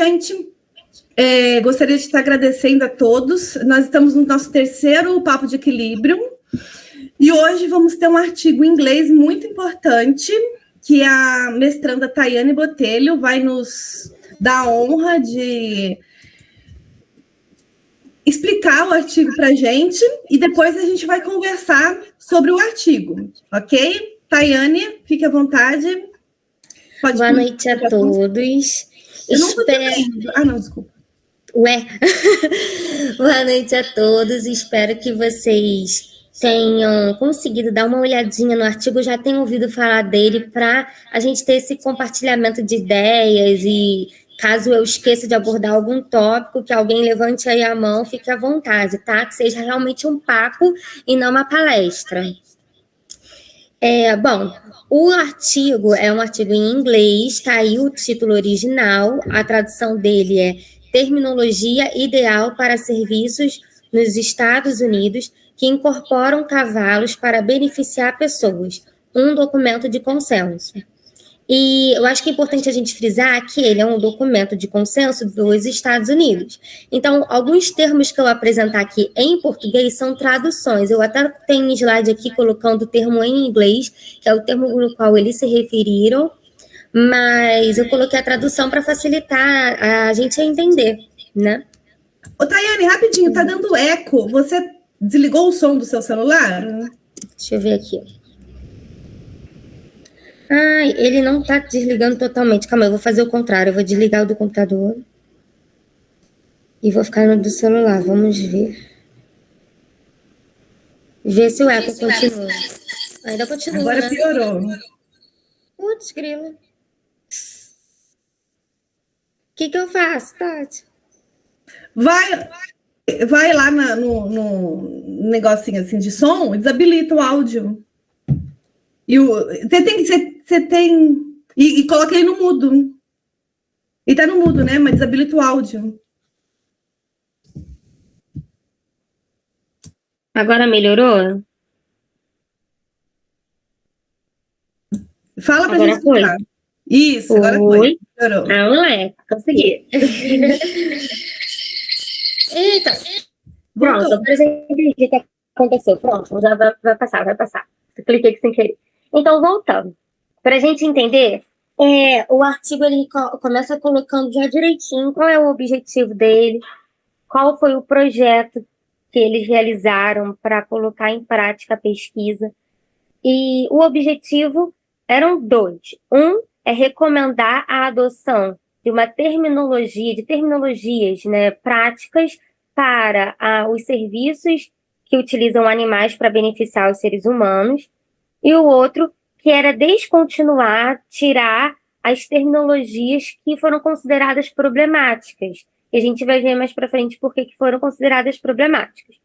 gente, gostaria de estar agradecendo a todos. Nós estamos no nosso terceiro Papo de Equilíbrio e hoje vamos ter um artigo em inglês muito importante que a mestranda Tayane Botelho vai nos dar a honra de explicar o artigo para a gente e depois a gente vai conversar sobre o artigo, ok? Tayane, fique à vontade. Boa noite a todos. Eu não estou te ouvindo. Ah, não, desculpa. Ué. Boa noite a todos. Espero que vocês tenham conseguido dar uma olhadinha no artigo, já tenham ouvido falar dele, para a gente ter esse compartilhamento de ideias e caso eu esqueça de abordar algum tópico, que alguém levante aí a mão, fique à vontade, tá? Que seja realmente um papo e não uma palestra. Bom, o artigo é um artigo em inglês, está aí o título original, a tradução dele é Terminologia Ideal para Serviços nos Estados Unidos que incorporam cavalos para beneficiar pessoas, um documento de consenso. E eu acho que é importante a gente frisar que ele é um documento de consenso dos Estados Unidos. Então, alguns termos que eu apresentar aqui em português são traduções. Eu até tenho um slide aqui colocando o termo em inglês, que é o termo no qual eles se referiram, mas eu coloquei a tradução para facilitar a gente a entender, né? Ô, Tayane, rapidinho, tá dando eco. Você desligou o som do seu celular? Deixa eu ver aqui. Ai, ele não tá desligando totalmente. Calma, eu vou fazer o contrário. Eu vou desligar o do computador e vou ficar no do celular. Vamos ver. Ver se o eco continua. Ainda continua, agora, né? Piorou. Putz, grila. O que eu faço, Tati? Vai lá no negocinho assim de som e desabilita o áudio. Você tem. E coloca ele no mudo. E tá no mudo, né? Mas desabilita o áudio. Agora melhorou? Fala pra gente escutar. Isso, agora foi. Melhorou. Moleque, consegui. Então, pronto, pra gente entender o que aconteceu. Pronto, já vai passar. Eu cliquei aqui sem querer. Então, voltando. Para a gente entender, o artigo ele começa colocando já direitinho qual é o objetivo dele, qual foi o projeto que eles realizaram para colocar em prática a pesquisa. E o objetivo eram dois. Um é recomendar a adoção de uma terminologias, né, práticas para os serviços que utilizam animais para beneficiar os seres humanos. E o outro que era descontinuar, tirar as terminologias que foram consideradas problemáticas. E a gente vai ver mais para frente por que foram consideradas problemáticas.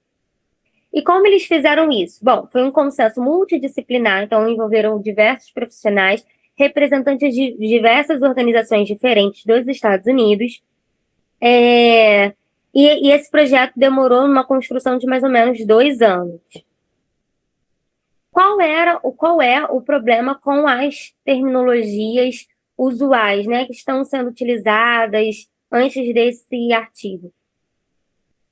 E como eles fizeram isso? Bom, foi um consenso multidisciplinar, então envolveram diversos profissionais, representantes de diversas organizações diferentes dos Estados Unidos. E esse projeto demorou uma construção de mais ou menos 2 anos. Qual é o problema com as terminologias usuais, né, que estão sendo utilizadas antes desse artigo?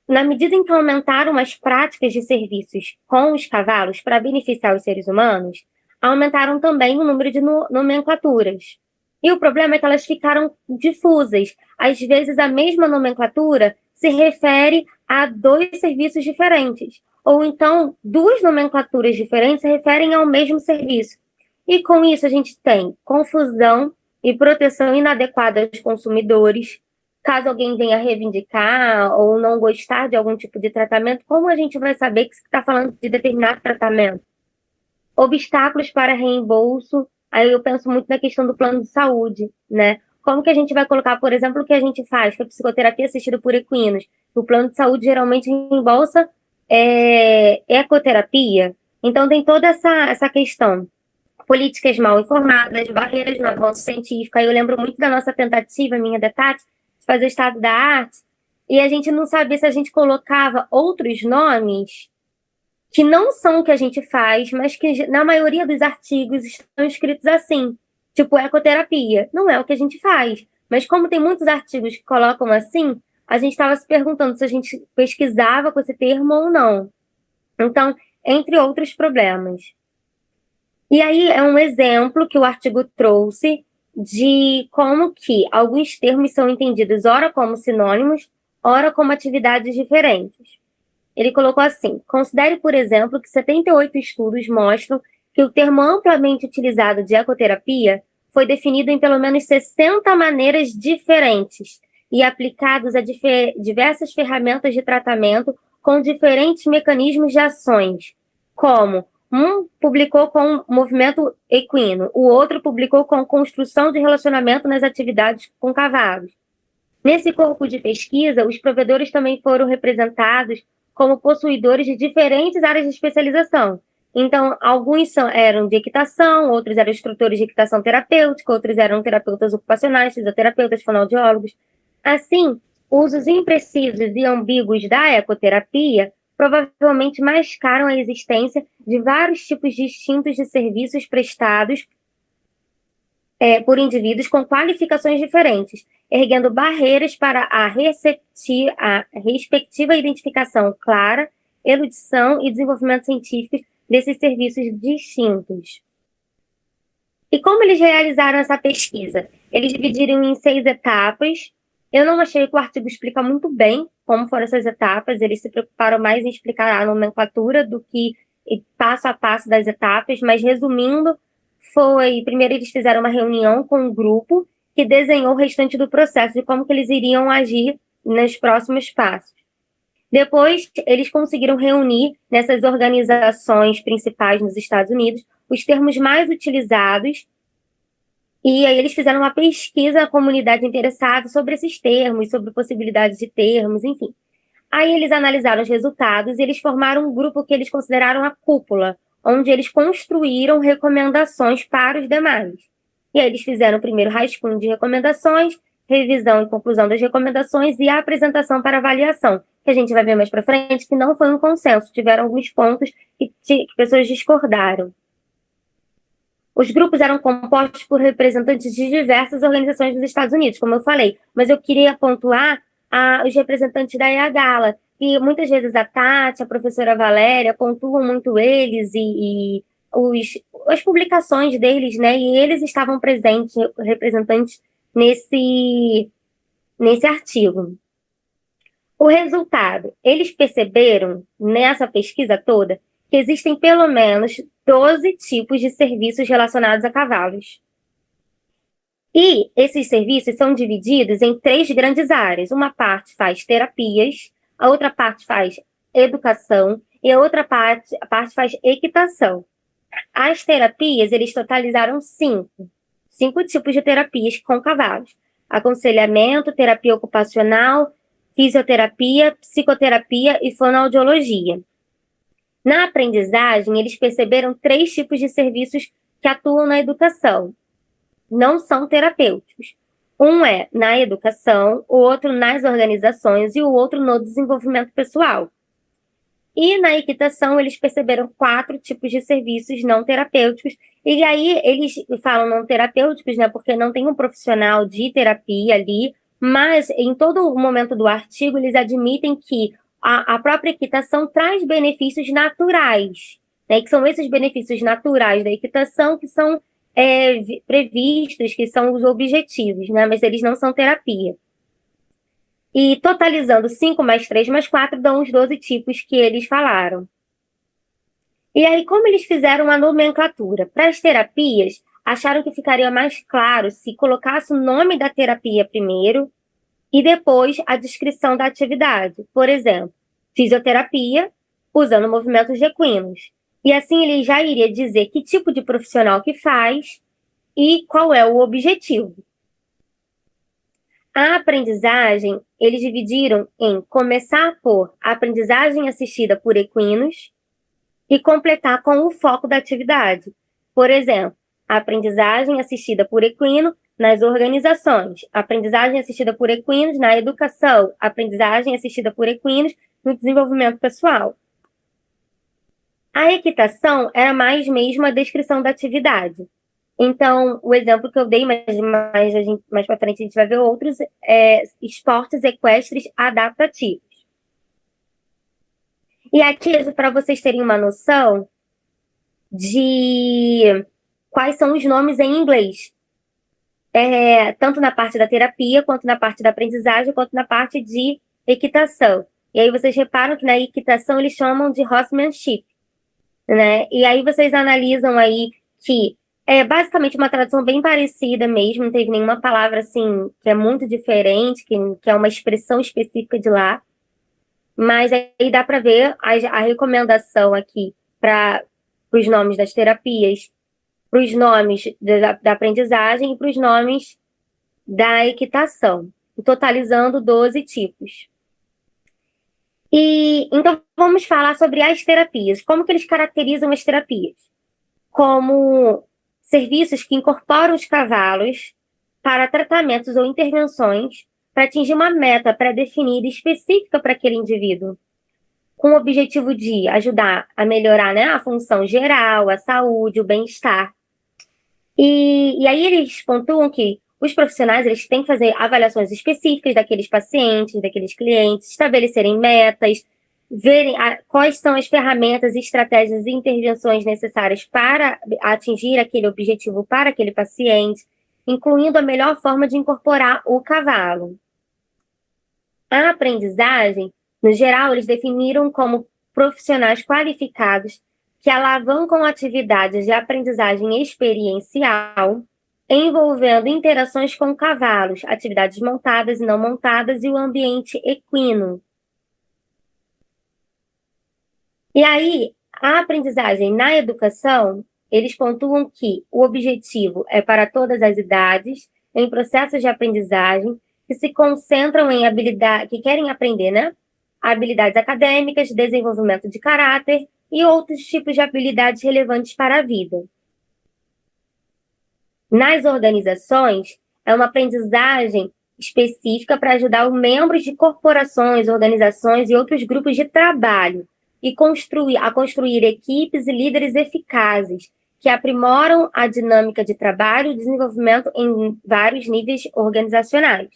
Na medida em que aumentaram as práticas de serviços com os cavalos para beneficiar os seres humanos, aumentaram também o número de nomenclaturas. E o problema é que elas ficaram difusas. Às vezes, a mesma nomenclatura se refere a 2 serviços diferentes. Ou então, 2 nomenclaturas diferentes se referem ao mesmo serviço. E com isso, a gente tem confusão e proteção inadequada aos consumidores. Caso alguém venha reivindicar ou não gostar de algum tipo de tratamento, como a gente vai saber que você está falando de determinado tratamento? Obstáculos para reembolso. Aí eu penso muito na questão do plano de saúde, né? Como que a gente vai colocar, por exemplo, o que a gente faz, que é a psicoterapia assistida por equinos? O plano de saúde geralmente reembolsa ecoterapia. Então tem toda essa questão. Políticas mal informadas, barreiras no avanço científico. Aí eu lembro muito da nossa tentativa, minha da Tati, de fazer estado da arte, e a gente não sabia se a gente colocava outros nomes que não são o que a gente faz, mas que na maioria dos artigos estão escritos assim, tipo ecoterapia. Não é o que a gente faz, Mas como tem muitos artigos que colocam assim, a gente estava se perguntando se a gente pesquisava com esse termo ou não. Então, entre outros problemas. E aí é um exemplo que o artigo trouxe de como que alguns termos são entendidos ora como sinônimos, ora como atividades diferentes. Ele colocou assim: considere, por exemplo, que 78 estudos mostram que o termo amplamente utilizado de ecoterapia foi definido em pelo menos 60 maneiras diferentes e aplicados a diversas ferramentas de tratamento com diferentes mecanismos de ações, como um publicou com movimento equino, o outro publicou com construção de relacionamento nas atividades com cavalos. Nesse corpo de pesquisa, os provedores também foram representados como possuidores de diferentes áreas de especialização. Então, alguns eram de equitação, outros eram instrutores de equitação terapêutica, outros eram terapeutas ocupacionais, fisioterapeutas, fonoaudiólogos. Assim, usos imprecisos e ambíguos da ecoterapia provavelmente mascaram a existência de vários tipos distintos de serviços prestados por indivíduos com qualificações diferentes, erguendo barreiras para a respectiva identificação clara, erudição e desenvolvimento científico desses serviços distintos. E como eles realizaram essa pesquisa? Eles dividiram em 6 etapas. Eu não achei que o artigo explica muito bem como foram essas etapas, eles se preocuparam mais em explicar a nomenclatura do que passo a passo das etapas, mas resumindo, primeiro eles fizeram uma reunião com um grupo que desenhou o restante do processo, de como que eles iriam agir nos próximos passos. Depois, eles conseguiram reunir nessas organizações principais nos Estados Unidos os termos mais utilizados, e aí eles fizeram uma pesquisa à comunidade interessada sobre esses termos, sobre possibilidades de termos, enfim. Aí eles analisaram os resultados e eles formaram um grupo que eles consideraram a cúpula, onde eles construíram recomendações para os demais. E aí eles fizeram primeiro rascunho de recomendações, revisão e conclusão das recomendações e a apresentação para avaliação, que a gente vai ver mais para frente, que não foi um consenso, tiveram alguns pontos que pessoas discordaram. Os grupos eram compostos por representantes de diversas organizações dos Estados Unidos, como eu falei, mas eu queria pontuar os representantes da EAGALA, e muitas vezes a Tati, a professora Valéria, pontuam muito eles e as publicações deles, né? E eles estavam presentes, representantes, nesse artigo. O resultado, eles perceberam, nessa pesquisa toda, que existem pelo menos 12 tipos de serviços relacionados a cavalos. E esses serviços são divididos em 3 grandes áreas. Uma parte faz terapias, a outra parte faz educação e a outra parte faz equitação. As terapias, eles totalizaram 5 tipos de terapias com cavalos: aconselhamento, terapia ocupacional, fisioterapia, psicoterapia e fonoaudiologia. Na aprendizagem, eles perceberam 3 tipos de serviços que atuam na educação. Não são terapêuticos. Um é na educação, o outro nas organizações e o outro no desenvolvimento pessoal. E na equitação, eles perceberam 4 tipos de serviços não terapêuticos. E aí, eles falam não terapêuticos, né, porque não tem um profissional de terapia ali, mas em todo o momento do artigo, eles admitem que a própria equitação traz benefícios naturais, né, que são esses benefícios naturais da equitação que são previstos, que são os objetivos, né, mas eles não são terapia. E totalizando 5 mais 3 mais 4 dão os 12 tipos que eles falaram. E aí, como eles fizeram uma nomenclatura? Para as terapias, acharam que ficaria mais claro se colocasse o nome da terapia primeiro e depois a descrição da atividade. Por exemplo, fisioterapia, usando movimentos de equinos. E assim ele já iria dizer que tipo de profissional que faz e qual é o objetivo. A aprendizagem, eles dividiram em começar por aprendizagem assistida por equinos e completar com o foco da atividade. Por exemplo, a aprendizagem assistida por equino nas organizações, aprendizagem assistida por equinos na educação, aprendizagem assistida por equinos no desenvolvimento pessoal. A equitação era mais mesmo a descrição da atividade. Então, o exemplo que eu dei, mais para frente a gente vai ver outros, esportes equestres adaptativos. E aqui, para vocês terem uma noção de quais são os nomes em inglês, tanto na parte da terapia, quanto na parte da aprendizagem, quanto na parte de equitação. E aí vocês reparam que na equitação eles chamam de horsemanship, né? E aí vocês analisam aí que é basicamente uma tradução bem parecida mesmo, não teve nenhuma palavra assim que é muito diferente, que é uma expressão específica de lá. Mas aí dá para ver a recomendação aqui para os nomes das terapias, para os nomes da aprendizagem e para os nomes da equitação, totalizando 12 tipos. E então vamos falar sobre as terapias. Como que eles caracterizam as terapias? Como serviços que incorporam os cavalos para tratamentos ou intervenções para atingir uma meta pré-definida específica para aquele indivíduo, com o objetivo de ajudar a melhorar, né, a função geral, a saúde, o bem-estar. E aí eles pontuam que os profissionais eles têm que fazer avaliações específicas daqueles pacientes, daqueles clientes, estabelecerem metas, verem quais são as ferramentas, estratégias e intervenções necessárias para atingir aquele objetivo para aquele paciente, incluindo a melhor forma de incorporar o cavalo. A aprendizagem, no geral, eles definiram como profissionais qualificados que alavancam atividades de aprendizagem experiencial, envolvendo interações com cavalos, atividades montadas e não montadas e o ambiente equino. E aí, a aprendizagem na educação, eles pontuam que o objetivo é para todas as idades, em processos de aprendizagem, que se concentram em habilidades, que querem aprender, né? Habilidades acadêmicas, desenvolvimento de caráter e outros tipos de habilidades relevantes para a vida. Nas organizações, é uma aprendizagem específica para ajudar os membros de corporações, organizações e outros grupos de trabalho e construir equipes e líderes eficazes que aprimoram a dinâmica de trabalho e desenvolvimento em vários níveis organizacionais.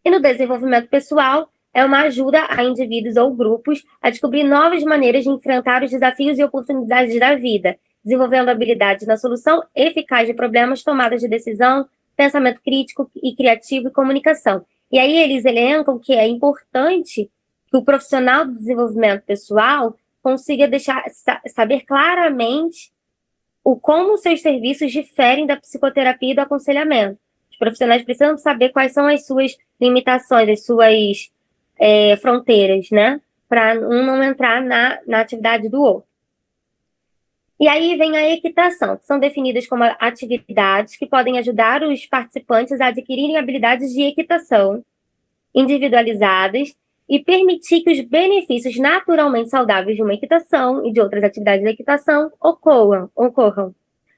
E no desenvolvimento pessoal, é uma ajuda a indivíduos ou grupos a descobrir novas maneiras de enfrentar os desafios e oportunidades da vida, desenvolvendo habilidades na solução eficaz de problemas, tomadas de decisão, pensamento crítico e criativo e comunicação. E aí eles elencam que é importante que o profissional do desenvolvimento pessoal consiga saber claramente como seus serviços diferem da psicoterapia e do aconselhamento. Os profissionais precisam saber quais são as suas limitações, as suas fronteiras, né? Para um não entrar na atividade do outro. E aí vem a equitação, que são definidas como atividades que podem ajudar os participantes a adquirirem habilidades de equitação individualizadas e permitir que os benefícios naturalmente saudáveis de uma equitação e de outras atividades de equitação ocorram.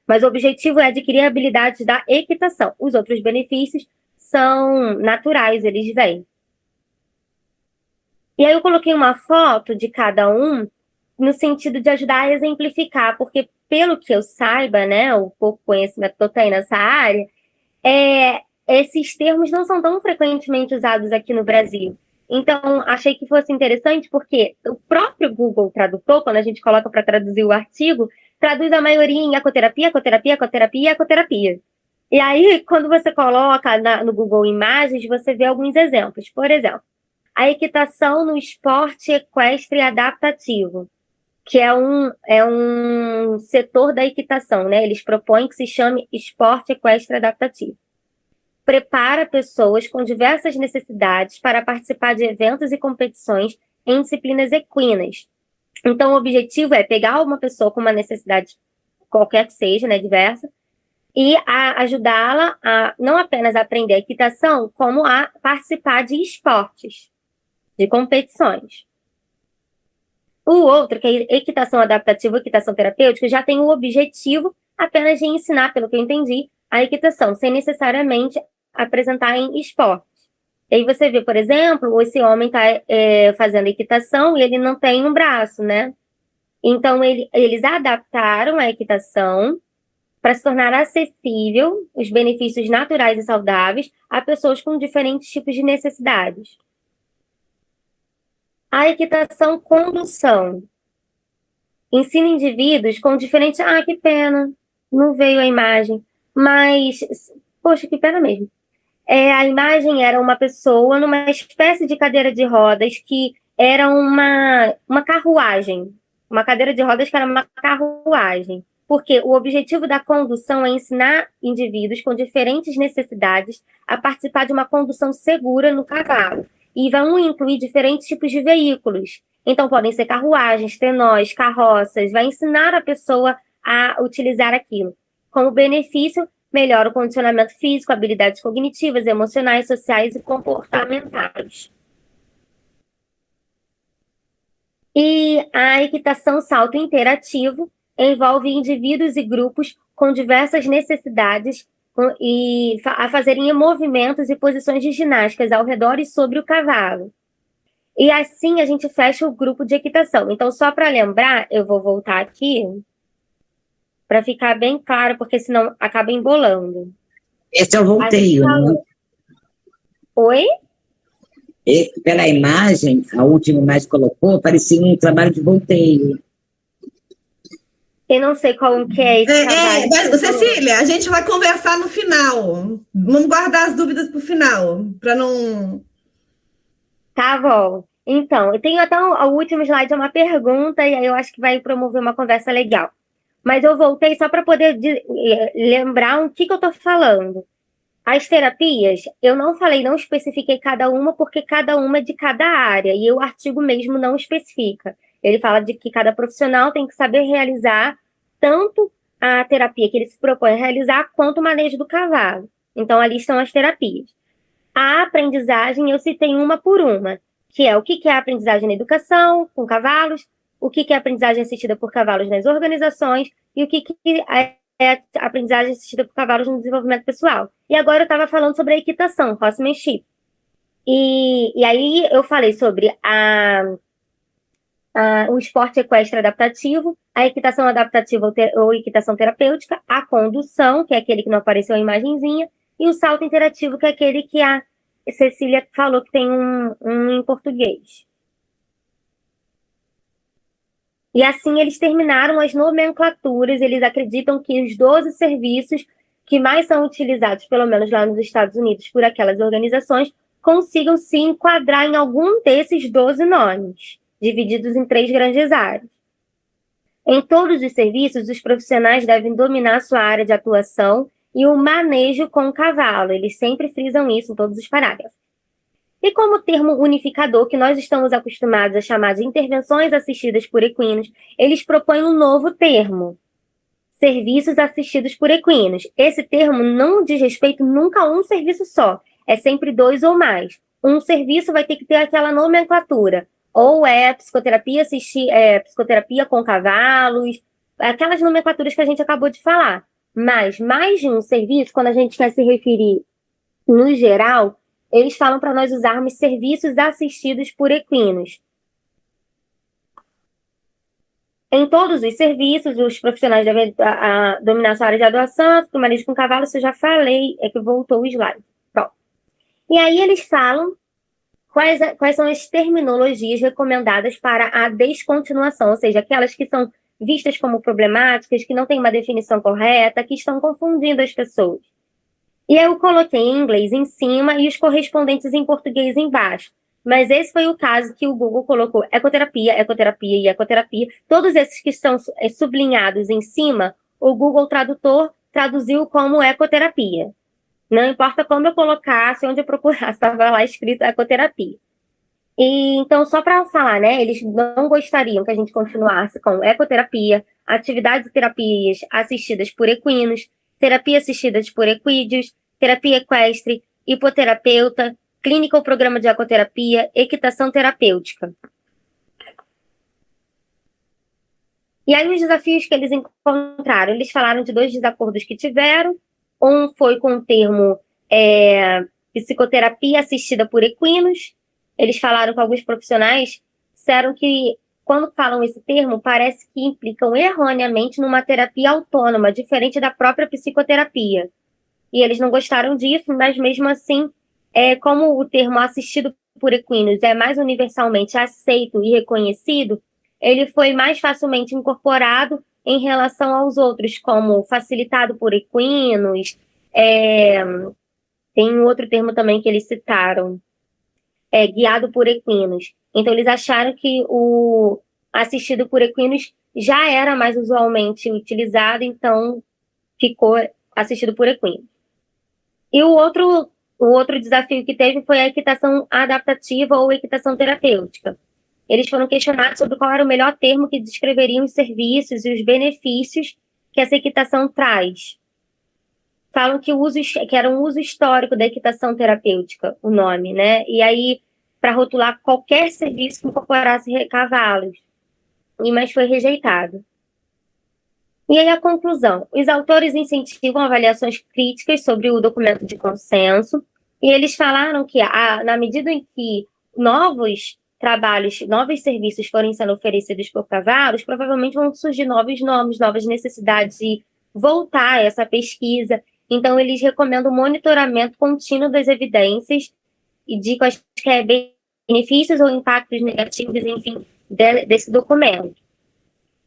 Mas o objetivo é adquirir habilidades da equitação. Os outros benefícios são naturais, eles vêm. E aí eu coloquei uma foto de cada um no sentido de ajudar a exemplificar, porque pelo que eu saiba, né, o pouco conhecimento que eu tenho nessa área, esses termos não são tão frequentemente usados aqui no Brasil. Então, achei que fosse interessante porque o próprio Google Tradutor, quando a gente coloca para traduzir o artigo, traduz a maioria em ecoterapia, ecoterapia, ecoterapia, ecoterapia. E aí, quando você coloca no Google Imagens, você vê alguns exemplos. Por exemplo, a equitação no esporte equestre adaptativo, que é um setor da equitação, né? Eles propõem que se chame esporte equestre adaptativo. Prepara pessoas com diversas necessidades para participar de eventos e competições em disciplinas equinas. Então, o objetivo é pegar uma pessoa com uma necessidade qualquer que seja, né, diversa, e ajudá-la a não apenas aprender a equitação, como a participar de esportes, de competições. O outro, que é equitação adaptativa, equitação terapêutica, já tem o objetivo apenas de ensinar, pelo que eu entendi, a equitação, sem necessariamente apresentar em esportes. E aí você vê, por exemplo, esse homem está fazendo equitação e ele não tem um braço, né? Então, eles adaptaram a equitação para se tornar acessível os benefícios naturais e saudáveis a pessoas com diferentes tipos de necessidades. A equitação condução ensina indivíduos com diferentes... Ah, que pena, não veio a imagem. Mas, poxa, que pena mesmo. A imagem era uma pessoa numa espécie de cadeira de rodas que era uma carruagem. Uma cadeira de rodas que era uma carruagem. Porque o objetivo da condução é ensinar indivíduos com diferentes necessidades a participar de uma condução segura no cavalo. E vão incluir diferentes tipos de veículos. Então, podem ser carruagens, trenós, carroças. Vai ensinar a pessoa a utilizar aquilo. Como benefício, melhora o condicionamento físico, habilidades cognitivas, emocionais, sociais e comportamentais. E a equitação salto interativo envolve indivíduos e grupos com diversas necessidades e a fazerem movimentos e posições de ginásticas ao redor e sobre o cavalo. E assim a gente fecha o grupo de equitação. Então, só para lembrar, eu vou voltar aqui para ficar bem claro, porque senão acaba embolando. Esse é o volteio, né? Oi? Pela imagem, a última imagem que colocou, parecia um trabalho de volteio. Eu não sei qual que é esse trabalho. Cecília, a gente vai conversar no final. Vamos guardar as dúvidas para o final, para não... Tá bom. Então, eu tenho até o último slide, é uma pergunta, e aí eu acho que vai promover uma conversa legal. Mas eu voltei só para poder lembrar o que eu estou falando. As terapias, eu não falei, não especifiquei cada uma, porque cada uma é de cada área, e o artigo mesmo não especifica. Ele fala de que cada profissional tem que saber realizar tanto a terapia que ele se propõe a realizar, quanto o manejo do cavalo. Então, ali estão as terapias. A aprendizagem, eu citei uma por uma, que é o que é a aprendizagem na educação, com cavalos, o que é a aprendizagem assistida por cavalos nas organizações, e o que é a aprendizagem assistida por cavalos no desenvolvimento pessoal. E agora eu estava falando sobre a equitação, horsemanship. E aí eu falei sobre o esporte equestre adaptativo, a equitação adaptativa ou equitação terapêutica, a condução, que é aquele que não apareceu a imagenzinha, e o salto interativo, que é aquele que a Cecília falou que tem um em português. E assim eles terminaram as nomenclaturas. Eles acreditam que os 12 serviços que mais são utilizados, pelo menos lá nos Estados Unidos, por aquelas organizações, consigam se enquadrar em algum desses 12 nomes, divididos em 3 grandes áreas. Em todos os serviços, os profissionais devem dominar sua área de atuação e o manejo com o cavalo. Eles sempre frisam isso em todos os parágrafos. E como termo unificador, que nós estamos acostumados a chamar de intervenções assistidas por equinos, eles propõem um novo termo, serviços assistidos por equinos. Esse termo não diz respeito nunca a um serviço só, é sempre 2 ou mais. Um serviço vai ter que ter aquela nomenclatura, ou é psicoterapia, psicoterapia com cavalos, aquelas nomenclaturas que a gente acabou de falar. Mas mais de um serviço, quando a gente quer se referir no geral, eles falam para nós usarmos serviços assistidos por equinos. Em todos os serviços, os profissionais devem dominar sua área de atuação, o manejo com cavalo, isso eu já falei, é que voltou o slide. Bom, e aí eles falam quais são as terminologias recomendadas para a descontinuação, ou seja, aquelas que são vistas como problemáticas, que não têm uma definição correta, que estão confundindo as pessoas. E eu coloquei em inglês em cima e os correspondentes em português embaixo. Mas esse foi o caso que o Google colocou ecoterapia, ecoterapia e ecoterapia. Todos esses que estão sublinhados em cima, o Google Tradutor traduziu como ecoterapia. Não importa como eu colocasse, onde eu procurasse, estava lá escrito ecoterapia. E, então, só para falar, né, eles não gostariam que a gente continuasse com ecoterapia, atividades e terapias assistidas por equinos, terapia assistidas por equídeos, terapia equestre, hipoterapeuta, clínica ou programa de ecoterapia, equitação terapêutica. E aí os desafios que eles encontraram, eles falaram de 2 desacordos que tiveram. Um foi com o termo psicoterapia assistida por equinos. Eles falaram que alguns profissionais disseram que quando falam esse termo, parece que implicam erroneamente numa terapia autônoma, diferente da própria psicoterapia. E eles não gostaram disso, mas mesmo assim, como o termo assistido por equinos é mais universalmente aceito e reconhecido, ele foi mais facilmente incorporado em relação aos outros, como facilitado por equinos. Tem um outro termo também que eles citaram, guiado por equinos. Então, eles acharam que o assistido por equinos já era mais usualmente utilizado, então ficou assistido por equinos. E o outro desafio que teve foi a equitação adaptativa ou equitação terapêutica. Eles foram questionados sobre qual era o melhor termo que descreveria os serviços e os benefícios que essa equitação traz. Falam que era um uso histórico da equitação terapêutica, o nome, né? E aí, para rotular qualquer serviço que incorporasse cavalos. Mas foi rejeitado. E aí a conclusão. Os autores incentivam avaliações críticas sobre o documento de consenso, e eles falaram que, na medida em que novos trabalhos, novos serviços forem sendo oferecidos por cavalos, provavelmente vão surgir novos nomes, novas necessidades de voltar a essa pesquisa. Então, eles recomendam o monitoramento contínuo das evidências e de quaisquer benefícios ou impactos negativos, enfim, desse documento.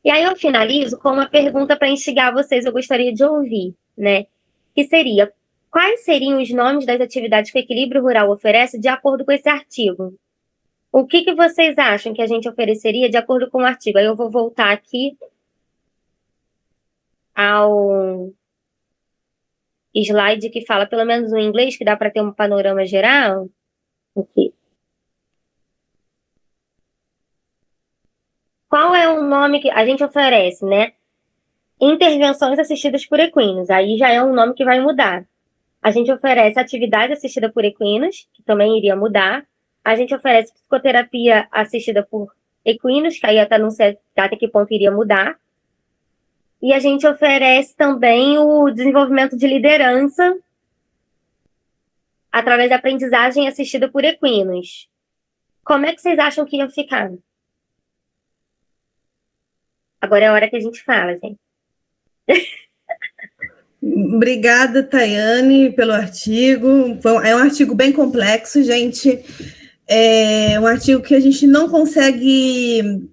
E aí eu finalizo com uma pergunta para instigar vocês, eu gostaria de ouvir, né? Que seria, quais seriam os nomes das atividades que o Equilíbrio Rural oferece de acordo com esse artigo? O que vocês acham que a gente ofereceria de acordo com o artigo? Aí eu vou voltar aqui ao slide que fala, pelo menos no inglês, que dá para ter um panorama geral. Aqui. Qual é o nome que a gente oferece, né? Intervenções assistidas por equinos. Aí já é um nome que vai mudar. A gente oferece atividade assistida por equinos, que também iria mudar. A gente oferece psicoterapia assistida por equinos, que aí até não sei até que ponto iria mudar. E a gente oferece também o desenvolvimento de liderança através da aprendizagem assistida por equinos. Como é que vocês acham que ia ficar? Agora é a hora que a gente fala, gente. Obrigada, Tayane, pelo artigo. É um artigo bem complexo, gente. É um artigo que a gente não consegue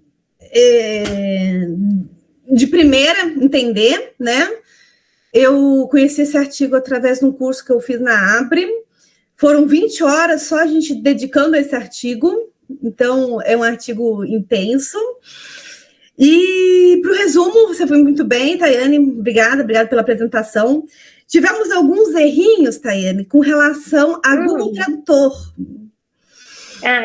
de primeira entender, né? Eu conheci esse artigo através de um curso que eu fiz na Abre. Foram 20 horas só a gente dedicando a esse artigo. Então, é um artigo intenso. E, para o resumo, você foi muito bem, Tayane. Obrigada pela apresentação. Tivemos alguns errinhos, Tayane, com relação a Google Tradutor.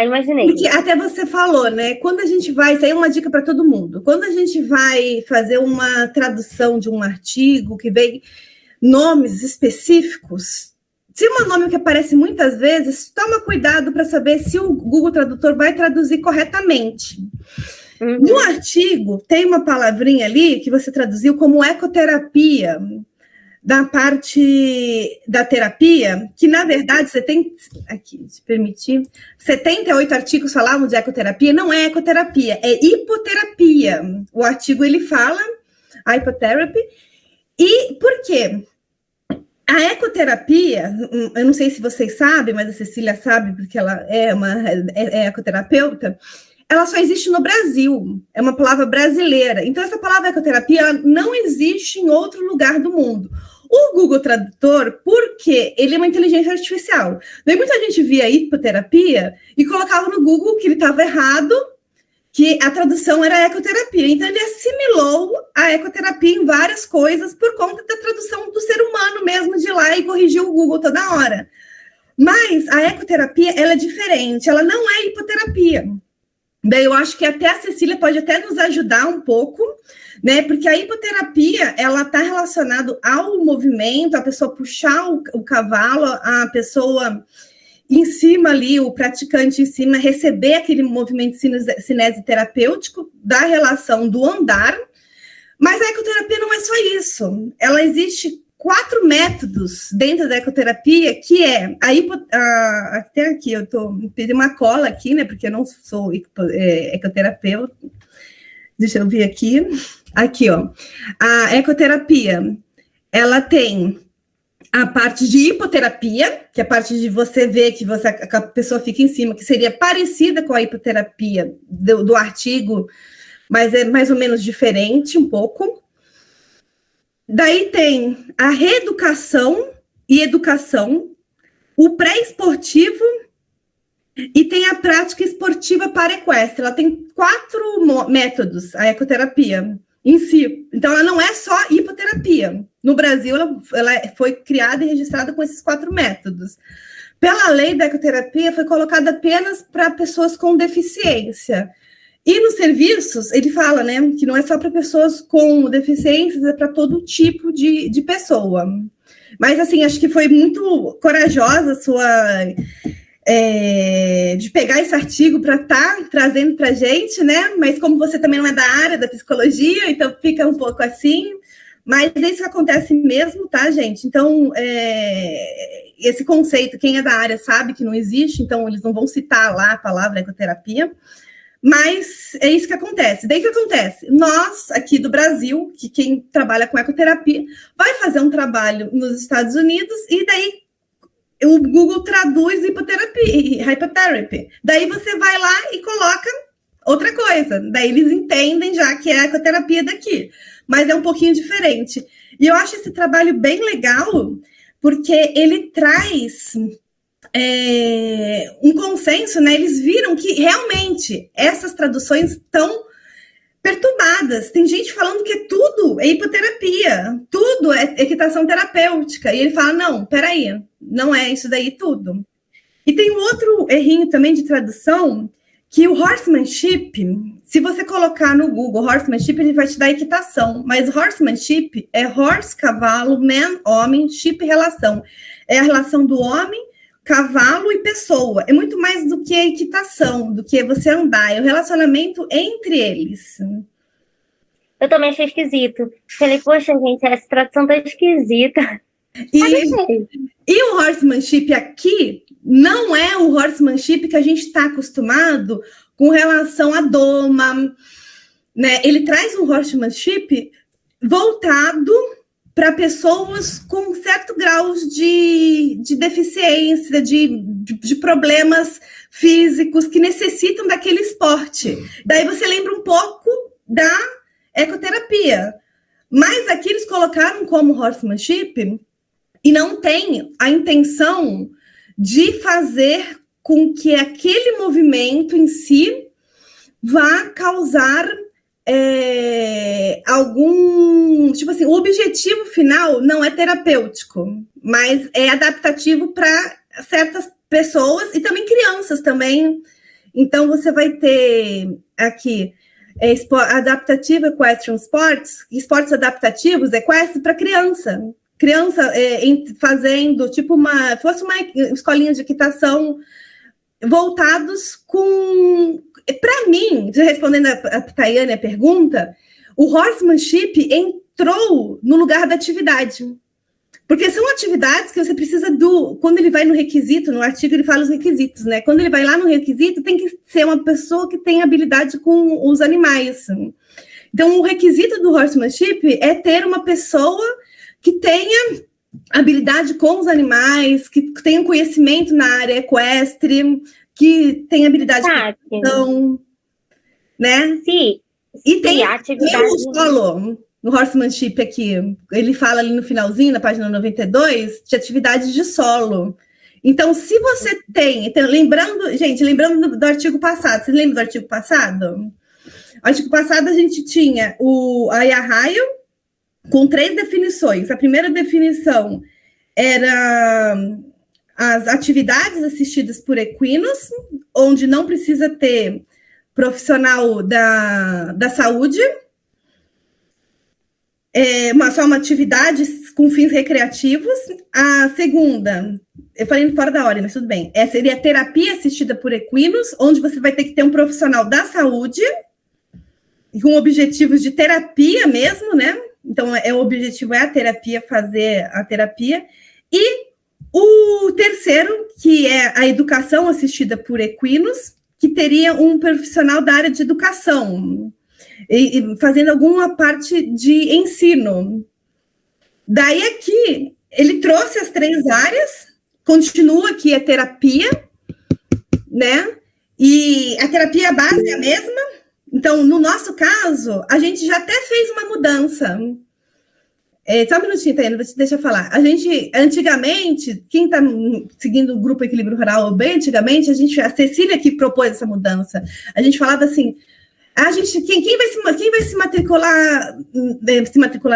Imaginei. Porque até você falou, né? Quando a gente vai, isso aí é uma dica para todo mundo. Quando a gente vai fazer uma tradução de um artigo que vem nomes específicos, se é um nome que aparece muitas vezes, toma cuidado para saber se o Google Tradutor vai traduzir corretamente. No artigo, tem uma palavrinha ali que você traduziu como ecoterapia, da parte da terapia, que, na verdade, você tem... Aqui, se permitir... 78 artigos falavam de ecoterapia. Não é ecoterapia, é hipoterapia. O artigo, ele fala, a hipotherapy. E por quê? A ecoterapia, eu não sei se vocês sabem, mas a Cecília sabe, porque ela é ecoterapeuta, ela só existe no Brasil, é uma palavra brasileira. Então, essa palavra ecoterapia não existe em outro lugar do mundo. O Google Tradutor, porque ele é uma inteligência artificial. Daí muita gente via hipoterapia e colocava no Google que ele estava errado, que a tradução era ecoterapia. Então, ele assimilou a ecoterapia em várias coisas por conta da tradução do ser humano mesmo de lá e corrigiu o Google toda hora. Mas a ecoterapia, ela é diferente, ela não é hipoterapia. Daí eu acho que até a Cecília pode até nos ajudar um pouco, né? Porque a hipoterapia, ela está relacionada ao movimento, a pessoa puxar o cavalo, a pessoa em cima ali, o praticante em cima, receber aquele movimento cinese terapêutico da relação do andar. Mas a ecoterapia não é só isso. Ela existe 4 métodos dentro da ecoterapia, que é até aqui, eu pedi uma cola aqui, né, porque eu não sou ecoterapeuta. Deixa eu ver aqui. Aqui, ó. A ecoterapia, ela tem a parte de hipoterapia, que é a parte de você ver que a pessoa fica em cima, que seria parecida com a hipoterapia do artigo, mas é mais ou menos diferente um pouco. Daí tem a reeducação e educação, o pré-esportivo e tem a prática esportiva para equestre. Ela tem 4 métodos, a ecoterapia em si. Então, ela não é só hipoterapia. No Brasil, ela foi criada e registrada com esses 4 métodos. Pela lei da ecoterapia, foi colocada apenas para pessoas com deficiência. E nos serviços, ele fala, né, que não é só para pessoas com deficiências, é para todo tipo de pessoa. Mas, assim, acho que foi muito corajosa a sua... de pegar esse artigo para estar trazendo para a gente, né? Mas como você também não é da área da psicologia, então fica um pouco assim. Mas é isso que acontece mesmo, tá, gente? Então, esse conceito, quem é da área sabe que não existe, então eles não vão citar lá a palavra ecoterapia. Mas é isso que acontece. Daí que acontece? Nós, aqui do Brasil, que quem trabalha com ecoterapia, vai fazer um trabalho nos Estados Unidos e daí o Google traduz hypotherapy. Daí você vai lá e coloca outra coisa. Daí eles entendem já que é a ecoterapia daqui. Mas é um pouquinho diferente. E eu acho esse trabalho bem legal, porque ele traz um consenso, né? Eles viram que realmente essas traduções estão perturbadas. Tem gente falando que tudo é hipoterapia, tudo é equitação terapêutica. E ele fala, não, peraí, não é isso daí tudo. E tem um outro errinho também de tradução, que o horsemanship, se você colocar no Google horsemanship, ele vai te dar equitação. Mas horsemanship é horse, cavalo, man, homem, ship, relação. É a relação do homem, cavalo e pessoa. É muito mais do que a equitação, do que você andar. É o relacionamento entre eles. Eu também achei esquisito. Falei, poxa, gente, essa tradução tá esquisita. E o horsemanship aqui não é o horsemanship que a gente está acostumado com relação à doma, né? Ele traz um horsemanship voltado para pessoas com certo grau de deficiência, de problemas físicos que necessitam daquele esporte. Daí você lembra um pouco da ecoterapia. Mas aqui eles colocaram como horsemanship e não tem a intenção de fazer com que aquele movimento em si vá causar algum... Tipo assim, o objetivo final não é terapêutico, mas é adaptativo para certas pessoas e também crianças também. Então, você vai ter aqui adaptativo equestrian sports, esportes adaptativos equestres para criança fazendo tipo fosse uma escolinha de equitação voltados com... Para mim, respondendo a Tayane a pergunta, o horsemanship entrou no lugar da atividade. Porque são atividades que você precisa quando ele vai no requisito, no artigo ele fala os requisitos, né? Quando ele vai lá no requisito, tem que ser uma pessoa que tem habilidade com os animais. Então, o requisito do horsemanship é ter uma pessoa que tenha habilidade com os animais, que tenha conhecimento na área equestre, que tenha habilidade com questão, né? Sim. E tem o solo, no horsemanship aqui, ele fala ali no finalzinho, na página 92, de atividades de solo. Então, se você tem... Então, lembrando do artigo passado, vocês lembram do artigo passado? No artigo passado, a gente tinha a Arraio, com 3 definições. A primeira definição era as atividades assistidas por equinos, onde não precisa ter profissional da saúde, só uma atividade com fins recreativos. A segunda, eu falei fora da ordem, mas tudo bem, seria terapia assistida por equinos, onde você vai ter que ter um profissional da saúde, com objetivos de terapia mesmo, né? Então, o objetivo é a terapia, fazer a terapia. E o terceiro, que é a educação assistida por equinos, que teria um profissional da área de educação, e fazendo alguma parte de ensino. Daí aqui, ele trouxe as 3 áreas, continua aqui a terapia, né? E a terapia base é a mesma. Então, no nosso caso, a gente já até fez uma mudança. Só um minutinho, Taiana, deixa eu falar. A gente, antigamente, quem está seguindo o Grupo Equilíbrio Rural, bem antigamente, a Cecília que propôs essa mudança. A gente falava assim, quem vai se matricular,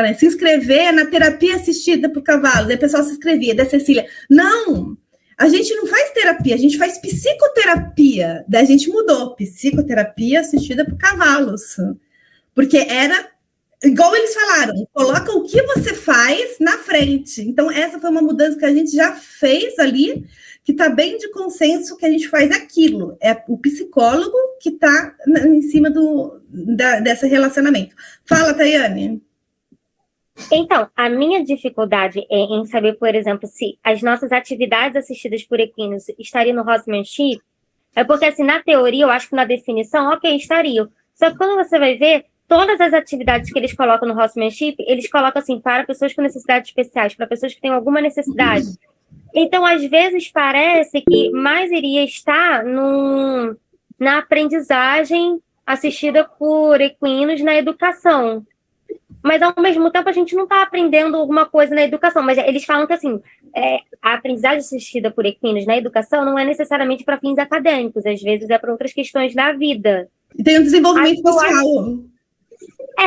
né, se inscrever na terapia assistida por cavalos? Aí o pessoal se inscrevia, da Cecília. Não, a gente não faz terapia, a gente faz psicoterapia. Daí a gente mudou, psicoterapia assistida por cavalos. Porque era, igual eles falaram, coloca o que você faz na frente. Então, essa foi uma mudança que a gente já fez ali, que está bem de consenso que a gente faz aquilo. É o psicólogo que está em cima desse relacionamento. Fala, Tayane. Então, a minha dificuldade é em saber, por exemplo, se as nossas atividades assistidas por equinos estariam no horsemanship, é porque, assim, na teoria, eu acho que na definição, ok, estariam. Só que quando você vai ver, todas as atividades que eles colocam no horsemanship, eles colocam, assim, para pessoas com necessidades especiais, para pessoas que têm alguma necessidade. Então, às vezes, parece que mais iria estar na aprendizagem assistida por equinos na educação. Mas, ao mesmo tempo, a gente não está aprendendo alguma coisa na educação. Mas eles falam que, assim, a aprendizagem assistida por equinos na educação não é necessariamente para fins acadêmicos. Às vezes é para outras questões da vida. E tem o desenvolvimento pessoal.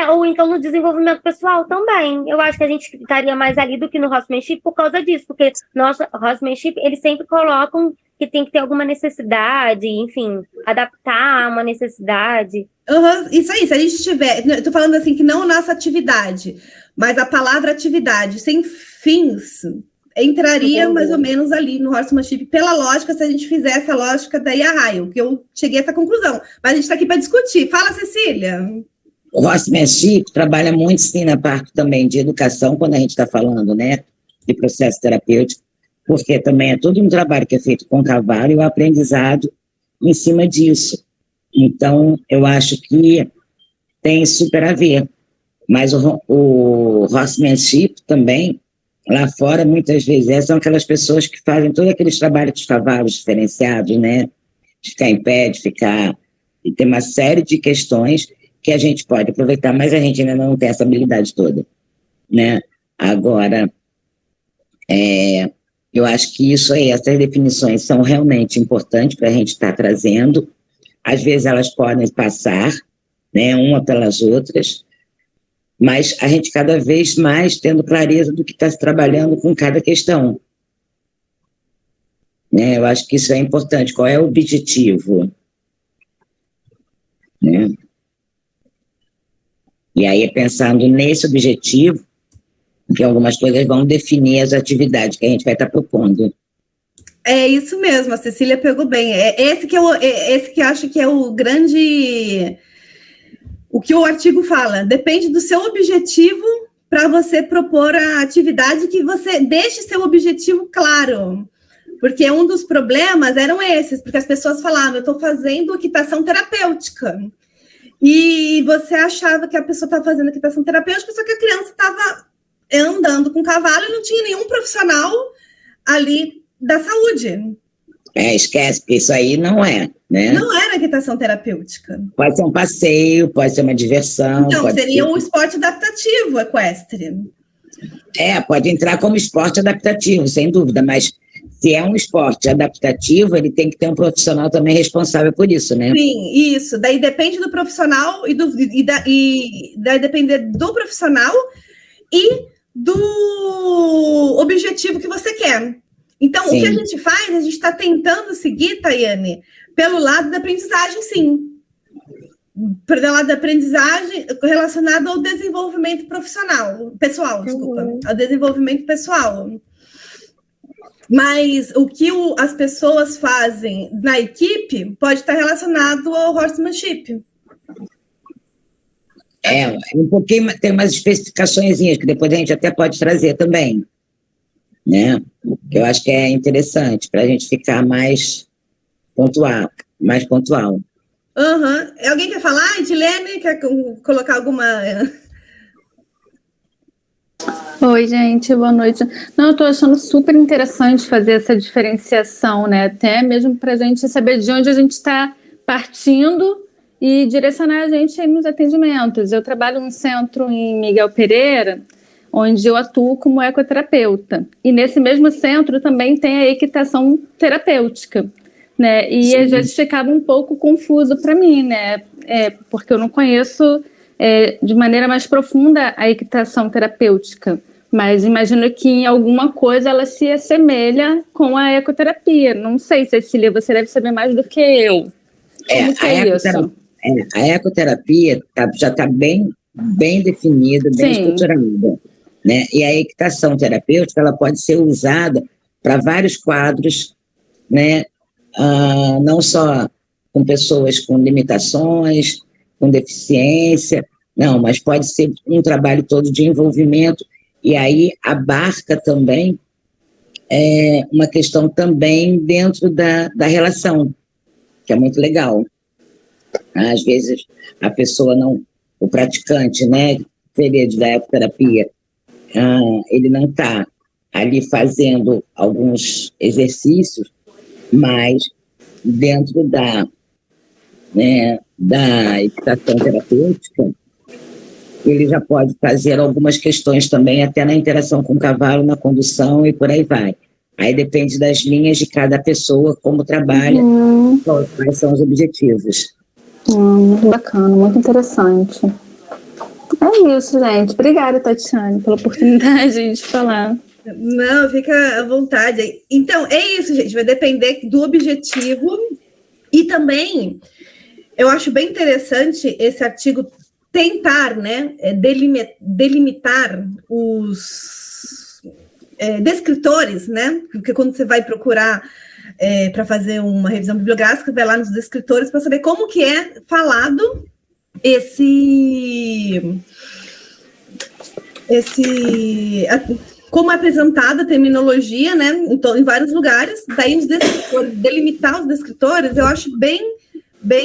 Ou então no desenvolvimento pessoal também. Eu acho que a gente estaria mais ali do que no horsemanship por causa disso. Porque nosso horsemanship, eles sempre colocam que tem que ter alguma necessidade, enfim, adaptar uma necessidade. Isso aí, se a gente tiver... Eu tô falando assim que não nossa atividade, mas a palavra atividade sem fins entraria mais ou menos ali no horsemanship, pela lógica, se a gente fizesse a lógica da Arraio, que eu cheguei a essa conclusão. Mas a gente está aqui para discutir. Fala, Cecília. O horsemanship trabalha muito, sim, na parte também de educação, quando a gente está falando, né, de processo terapêutico, porque também é todo um trabalho que é feito com o cavalo e o aprendizado em cima disso. Então, eu acho que tem super a ver. Mas o horsemanship também, lá fora, muitas vezes, são aquelas pessoas que fazem todos aqueles trabalhos dos cavalos diferenciados, né, de ficar em pé, de ficar... E tem uma série de questões que a gente pode aproveitar, mas a gente ainda não tem essa habilidade toda, né? Agora, eu acho que isso aí, essas definições são realmente importantes para a gente estar trazendo. Às vezes elas podem passar, né, uma pelas outras, mas a gente cada vez mais tendo clareza do que está se trabalhando com cada questão. Né? Eu acho que isso é importante. Qual é o objetivo? Né? E aí, pensando nesse objetivo, que algumas coisas vão definir as atividades que a gente vai estar propondo. É isso mesmo, a Cecília pegou bem. Esse que eu acho que é o grande... O que o artigo fala, depende do seu objetivo para você propor a atividade que você deixe seu objetivo claro. Porque um dos problemas eram esses, porque as pessoas falavam, eu estou fazendo equitação terapêutica. E você achava que a pessoa estava fazendo equitação terapêutica, só que a criança estava andando com o cavalo e não tinha nenhum profissional ali da saúde. Esquece, porque isso aí não é, né? Não era equitação terapêutica. Pode ser um passeio, pode ser uma diversão. Então, seria um esporte adaptativo equestre. Pode entrar como esporte adaptativo, sem dúvida, mas se é um esporte adaptativo, ele tem que ter um profissional também responsável por isso, né? Sim, isso. Daí depende do profissional daí depender do profissional e do objetivo que você quer. Então, sim. O que a gente faz, a gente está tentando seguir, Tayane, pelo lado da aprendizagem, sim. Pelo lado da aprendizagem relacionado ao desenvolvimento pessoal, ao desenvolvimento pessoal. Mas o que as pessoas fazem na equipe pode estar relacionado ao horsemanship. Um pouquinho, tem umas especificações que depois a gente até pode trazer também, né? Que eu acho que é interessante para a gente ficar mais pontual. Alguém quer falar? Edilene, quer colocar alguma... Oi, gente, boa noite. Não, eu estou achando super interessante fazer essa diferenciação, né? Até mesmo para a gente saber de onde a gente está partindo e direcionar a gente aí nos atendimentos. Eu trabalho num centro em Miguel Pereira, onde eu atuo como ecoterapeuta. E nesse mesmo centro também tem a equitação terapêutica, né? E Sim. Às vezes ficava um pouco confuso para mim, né? Porque eu não conheço de maneira mais profunda a equitação terapêutica, mas imagino que em alguma coisa ela se assemelha com a ecoterapia. Não sei, Cecília, você deve saber mais do que eu. Como que é isso? A ecoterapia já está bem definida, bem estruturada, né? E a equitação terapêutica ela pode ser usada para vários quadros, né? Não só com pessoas com limitações, com deficiência, não, mas pode ser um trabalho todo de envolvimento, e aí abarca também uma questão também dentro da relação, que é muito legal. Às vezes a pessoa o praticante, né, seria da ecoterapia, ele não está ali fazendo alguns exercícios, mas dentro da equitação terapêutica, ele já pode fazer algumas questões também, até na interação com o cavalo, na condução e por aí vai. Aí depende das linhas de cada pessoa, como trabalha, quais são os objetivos. Muito bacana, muito interessante. É isso, gente. Obrigada, Tatiane, pela oportunidade de falar. Não, fica à vontade. Então, é isso, gente. Vai depender do objetivo. E também, eu acho bem interessante esse artigo tentar, né, delimitar os descritores, né? Porque quando você vai procurar para fazer uma revisão bibliográfica, vai lá nos descritores para saber como que é falado como é apresentada a terminologia, né, em vários lugares. Daí os descritores, delimitar os descritores, eu acho bem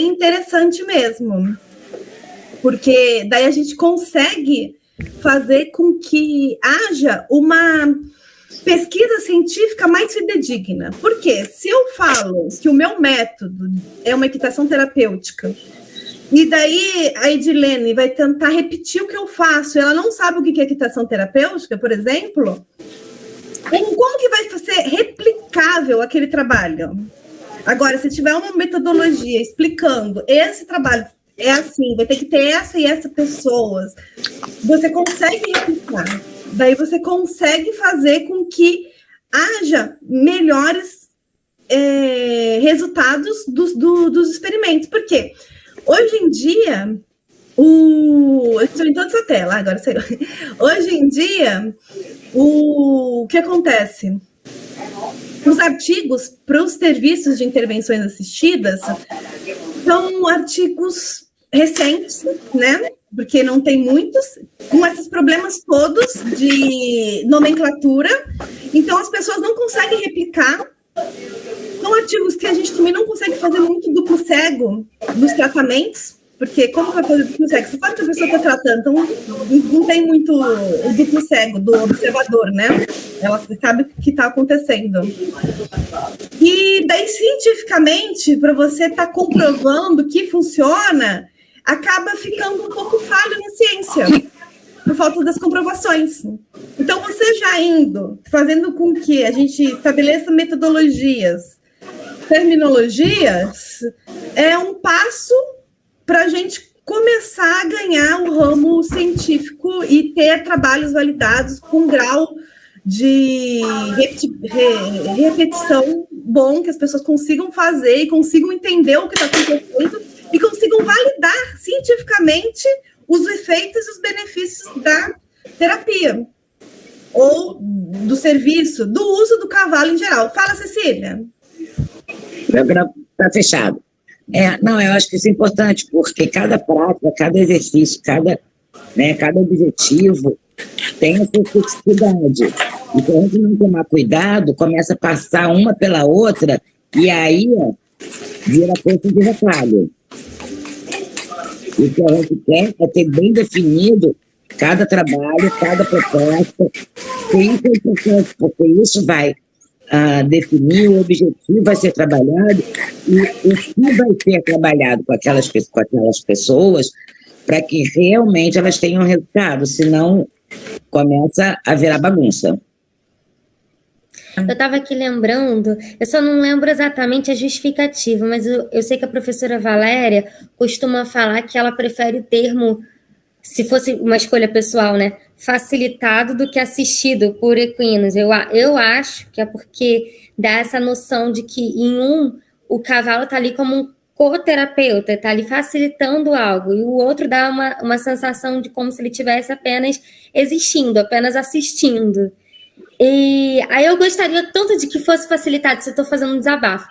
interessante mesmo, porque daí a gente consegue fazer com que haja uma pesquisa científica mais fidedigna. Porque se eu falo que o meu método é uma equitação terapêutica, e daí a Edilene vai tentar repetir o que eu faço, ela não sabe o que é equitação terapêutica, por exemplo, como que vai ser replicável aquele trabalho? Agora, se tiver uma metodologia explicando esse trabalho é assim, vai ter que ter essa e essa pessoas, você consegue replicar. Daí você consegue fazer com que haja melhores resultados dos experimentos. Por quê? Hoje em dia, eu estou em toda essa tela, agora saiu. Hoje em dia, o que acontece? Os artigos para os serviços de intervenções assistidas são artigos recentes, né? Porque não tem muitos, com esses problemas todos de nomenclatura, então as pessoas não conseguem replicar. São artigos que a gente também não consegue fazer muito duplo cego nos tratamentos, porque como vai fazer duplo cego? Você sabe que a pessoa está tratando, então não tem muito o duplo cego do observador, né? Ela sabe o que está acontecendo. E daí, cientificamente, para você estar comprovando que funciona, acaba ficando um pouco falho na ciência, por falta das comprovações. Então, você já fazendo com que a gente estabeleça metodologias, terminologias, é um passo para a gente começar a ganhar o ramo científico e ter trabalhos validados com grau de repetição bom, que as pessoas consigam fazer e consigam entender o que está acontecendo e consigam validar cientificamente os efeitos e os benefícios da terapia ou do serviço, do uso do cavalo em geral. Fala, Cecília. Está fechado. Não, eu acho que isso é importante, porque cada prática, cada exercício, cada né? Cada objetivo tem a sua especificidade. E se a gente não tomar cuidado, começa a passar uma pela outra, e aí vira força de retalho. O que a gente quer é ter bem definido cada trabalho, cada proposta, porque isso vai definir o objetivo, vai ser trabalhado, e o que vai ser trabalhado com aquelas pessoas para que realmente elas tenham resultado, senão começa a virar bagunça. Eu estava aqui lembrando, eu só não lembro exatamente a justificativa, mas eu sei que a professora Valéria costuma falar que ela prefere o termo, se fosse uma escolha pessoal, né, facilitado do que assistido por equinos. Eu acho que é porque dá essa noção de que o cavalo está ali como um coterapeuta, está ali facilitando algo, e o outro dá uma sensação de como se ele estivesse apenas existindo, apenas assistindo. E aí eu gostaria tanto de que fosse facilitado, se eu estou fazendo um desabafo,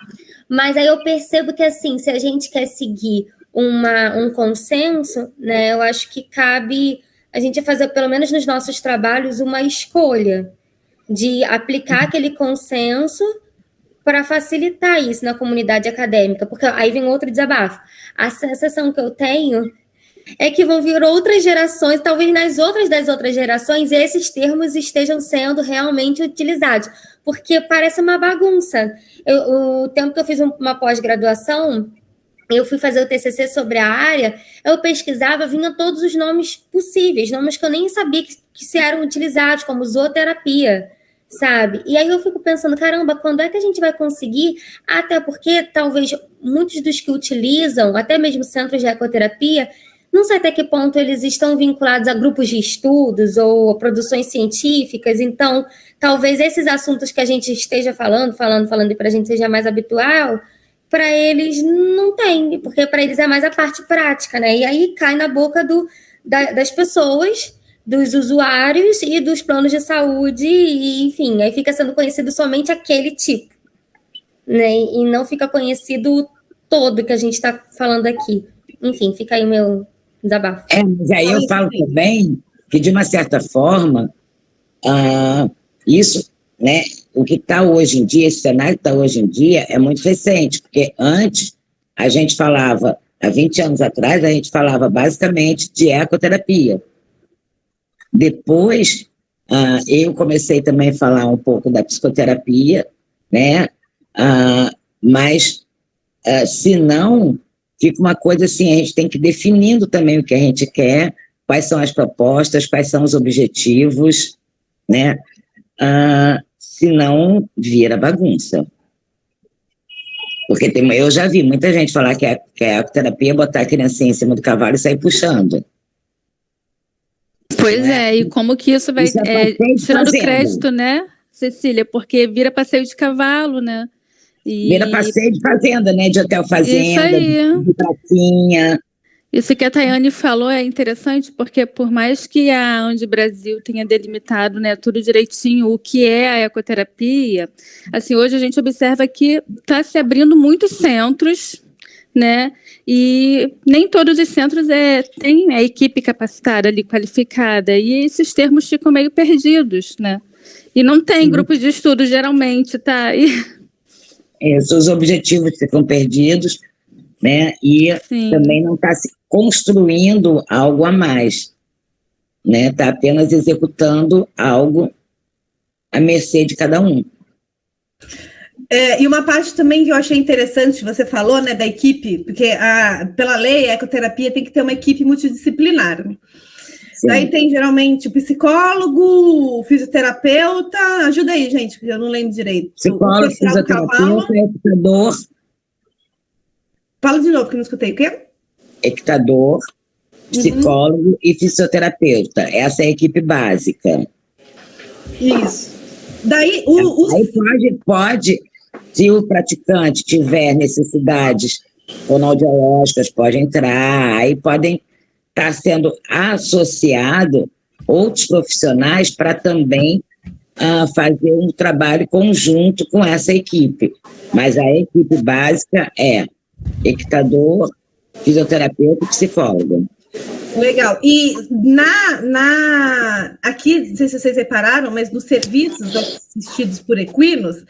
mas aí eu percebo que, assim, se a gente quer seguir um consenso, né, eu acho que cabe a gente fazer, pelo menos nos nossos trabalhos, uma escolha de aplicar aquele consenso para facilitar isso na comunidade acadêmica, porque aí vem outro desabafo. A sensação que eu tenho é que vão vir outras gerações, talvez das outras gerações, esses termos estejam sendo realmente utilizados, porque parece uma bagunça. O tempo que eu fiz uma pós-graduação, eu fui fazer o TCC sobre a área, eu pesquisava, vinha todos os nomes possíveis, nomes que eu nem sabia que se eram utilizados, como zooterapia, sabe? E aí eu fico pensando, caramba, quando é que a gente vai conseguir? Até porque talvez muitos dos que utilizam, até mesmo centros de ecoterapia, não sei até que ponto eles estão vinculados a grupos de estudos ou a produções científicas, então talvez esses assuntos que a gente esteja falando e para a gente seja mais habitual, para eles não tem, porque para eles é mais a parte prática, né? E aí cai na boca das pessoas, dos usuários e dos planos de saúde, e enfim, aí fica sendo conhecido somente aquele tipo, né? E não fica conhecido todo que a gente está falando aqui. Enfim, fica aí o meu desabafo. Mas aí eu falo também que, de uma certa forma, isso, né, o que está hoje em dia, esse cenário que está hoje em dia é muito recente, porque antes a gente falava, há 20 anos atrás, a gente falava basicamente de ecoterapia. Depois, eu comecei também a falar um pouco da psicoterapia, né, mas se não, fica uma coisa assim, a gente tem que ir definindo também o que a gente quer, quais são as propostas, quais são os objetivos, né? Senão vira bagunça. Porque eu já vi muita gente falar que a ecoterapia é botar a criancinha em cima do cavalo e sair puxando. Pois é, e como que isso vai tirando crédito, né, Cecília? Porque vira passeio de cavalo, né? Vira passeio de fazenda, né? De hotel fazenda, de pracinha. Isso que a Tayane falou é interessante, porque por mais que a Andi Brasil tenha delimitado, né, tudo direitinho o que é a ecoterapia, assim, hoje a gente observa que está se abrindo muitos centros, né? E nem todos os centros têm a equipe capacitada ali, qualificada, e esses termos ficam meio perdidos, né? E não tem grupos de estudo, geralmente, tá? Os objetivos ficam perdidos, né? E também não está se construindo algo a mais, né? Está apenas executando algo à mercê de cada um. E uma parte também que eu achei interessante, você falou, né, da equipe, porque pela lei, a ecoterapia tem que ter uma equipe multidisciplinar. Sim. Daí tem geralmente o psicólogo, o fisioterapeuta, ajuda aí, gente, porque eu não lembro direito. Psicólogo, fisioterapeuta, equitador. Fala de novo, que eu não escutei. O quê? Equitador, psicólogo e fisioterapeuta. Essa é a equipe básica. Isso. Daí, aí pode, se o praticante tiver necessidades fonoaudiológicas, pode entrar, aí podem estar sendo associado outros profissionais para também fazer um trabalho conjunto com essa equipe. Mas a equipe básica é equitador, fisioterapeuta e psicólogo. Legal. E aqui, não sei se vocês repararam, mas nos serviços assistidos por equinos,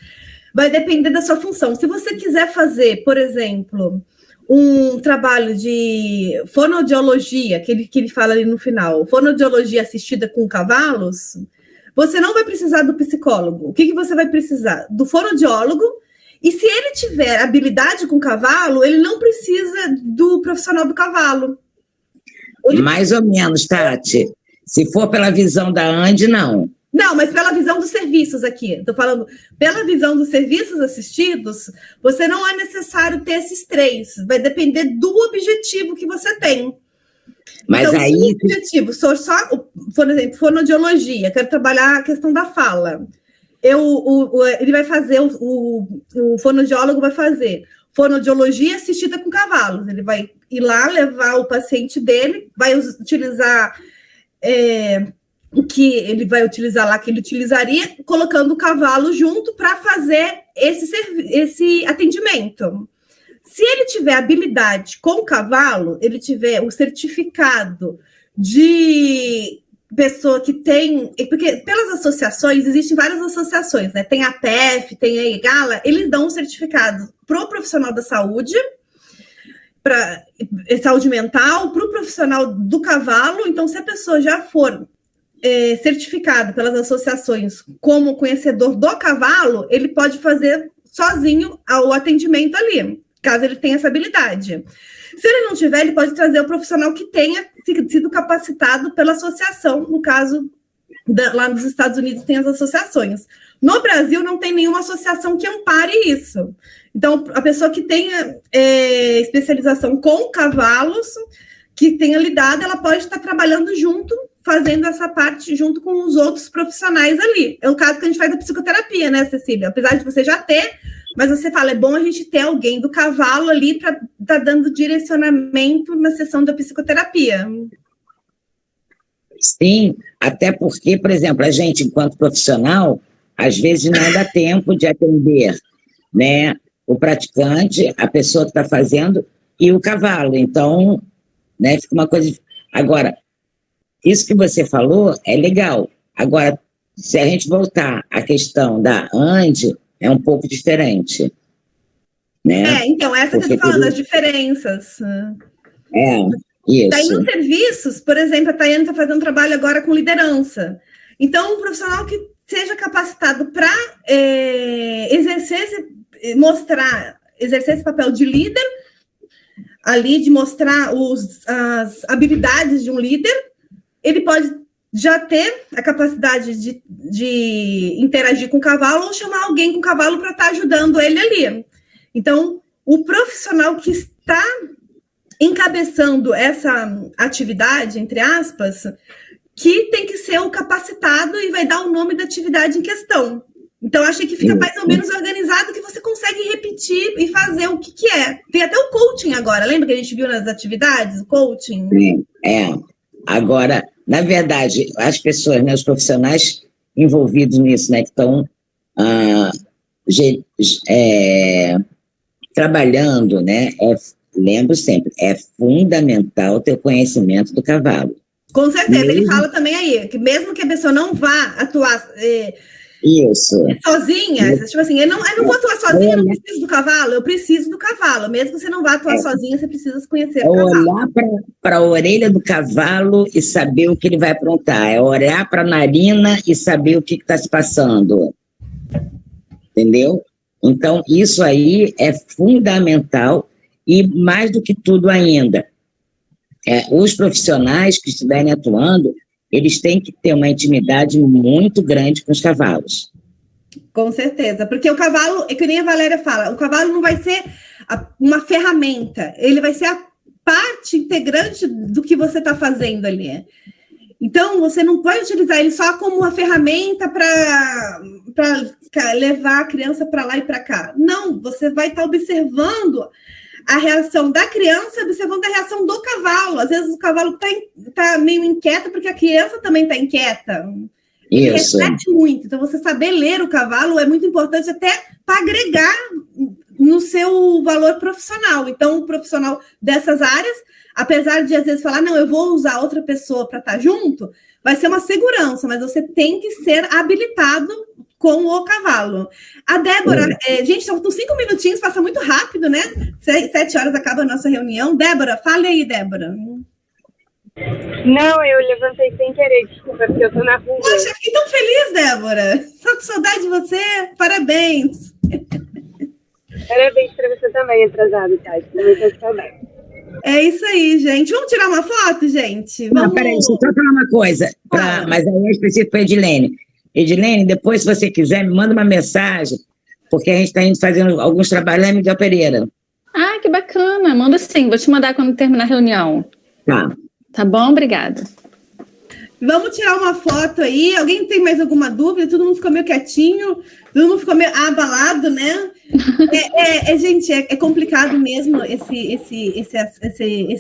vai depender da sua função. Se você quiser fazer, por exemplo, um trabalho de fonoaudiologia, que ele fala ali no final, fonoaudiologia assistida com cavalos, você não vai precisar do psicólogo. O que você vai precisar? Do fonoaudiólogo. E se ele tiver habilidade com cavalo, ele não precisa do profissional do cavalo. Mais ou menos, Tati. Se for pela visão da Andy, não. Não, mas pela visão dos serviços aqui. Estou falando, pela visão dos serviços assistidos, você não é necessário ter esses 3. Vai depender do objetivo que você tem. Mas então, aí... se o objetivo for só, por exemplo, fonoaudiologia, quero trabalhar a questão da fala. Ele vai fazer, o fonoaudiólogo vai fazer fonoaudiologia assistida com cavalos. Ele vai ir lá, levar o paciente dele, vai utilizar o que ele vai utilizar lá, que ele utilizaria, colocando o cavalo junto para fazer esse atendimento. Se ele tiver habilidade com o cavalo, ele tiver o certificado de pessoa que tem... Porque pelas associações, existem várias associações, né? Tem a PEF, tem a EGALA, eles dão um certificado para o profissional da saúde, para saúde mental, para o profissional do cavalo. Então, se a pessoa já for certificado pelas associações como conhecedor do cavalo, ele pode fazer sozinho o atendimento ali, caso ele tenha essa habilidade. Se ele não tiver, ele pode trazer o profissional que tenha sido capacitado pela associação. No caso, lá nos Estados Unidos tem as associações. No Brasil, não tem nenhuma associação que ampare isso. Então, a pessoa que tenha especialização com cavalos, que tenha lidado, ela pode estar trabalhando junto, fazendo essa parte junto com os outros profissionais ali. É o caso que a gente faz da psicoterapia, né, Cecília? Apesar de você já ter, mas você fala, é bom a gente ter alguém do cavalo ali para estar dando direcionamento na sessão da psicoterapia. Sim, até porque, por exemplo, a gente, enquanto profissional, às vezes não dá tempo de atender, né, o praticante, a pessoa que está fazendo e o cavalo. Então, né, fica uma coisa... Agora, isso que você falou é legal. Agora, se a gente voltar à questão da Andy, é um pouco diferente, né? Então, essa que eu estou falando, as diferenças. Isso. Daí, nos serviços, por exemplo, a Tayane está fazendo um trabalho agora com liderança. Então, um profissional que seja capacitado para exercer esse papel de líder, ali, de mostrar as habilidades de um líder, ele pode já ter a capacidade de interagir com o cavalo ou chamar alguém com o cavalo para estar ajudando ele ali. Então, o profissional que está encabeçando essa atividade, entre aspas, que tem que ser o capacitado e vai dar o nome da atividade em questão. Então, achei que fica mais ou menos organizado, que você consegue repetir e fazer o que é. Tem até o coaching agora, lembra que a gente viu nas atividades, o coaching? Agora, na verdade, as pessoas, né, os profissionais envolvidos nisso, né, que estão trabalhando, né, lembro sempre, é fundamental ter o conhecimento do cavalo. Com certeza, ele fala também aí, que mesmo que a pessoa não vá atuar sozinha, tipo assim, eu não vou atuar sozinha, eu não preciso do cavalo, eu preciso do cavalo. Mesmo que você não vá atuar sozinha, você precisa se conhecer o cavalo. Olhar para a orelha do cavalo e saber o que ele vai aprontar. É olhar para a narina e saber o que está se passando. Entendeu? Então, isso aí é fundamental e, mais do que tudo ainda, os profissionais que estiverem atuando, eles têm que ter uma intimidade muito grande com os cavalos. Com certeza, porque o cavalo, é que nem a Valéria fala, o cavalo não vai ser uma ferramenta, ele vai ser a parte integrante do que você está fazendo ali. Então, você não pode utilizar ele só como uma ferramenta para levar a criança para lá e para cá. Não, você vai estar observando a reação da criança, observando a reação do cavalo. Às vezes o cavalo está meio inquieto porque a criança também está inquieta. Isso. Reflete muito. Então, você saber ler o cavalo é muito importante até para agregar no seu valor profissional. Então, o profissional dessas áreas, apesar de às vezes falar, não, eu vou usar outra pessoa para estar junto, vai ser uma segurança, mas você tem que ser habilitado com o cavalo. A Débora, gente, são 5 minutinhos, passa muito rápido, né? 7 horas acaba a nossa reunião. Débora, fale aí, Débora. Não, eu levantei sem querer, desculpa, porque eu tô na rua. Poxa, fiquei tão feliz, Débora. Tô com saudade de você. Parabéns. Parabéns pra você também, atrasado, Tati. Também tô com saudade. É isso aí, gente. Vamos tirar uma foto, gente? Vamos... Não, peraí, deixa eu só falar uma coisa, mas aí é específico para Edilene. Edilene, depois, se você quiser, me manda uma mensagem, porque a gente está indo fazendo alguns trabalhos lá em Miguel Pereira. Ah, que bacana. Manda sim, vou te mandar quando terminar a reunião. Tá. Tá bom? Obrigada. Vamos tirar uma foto aí. Alguém tem mais alguma dúvida? Todo mundo ficou meio quietinho, todo mundo ficou meio abalado, né? Gente, é complicado mesmo esse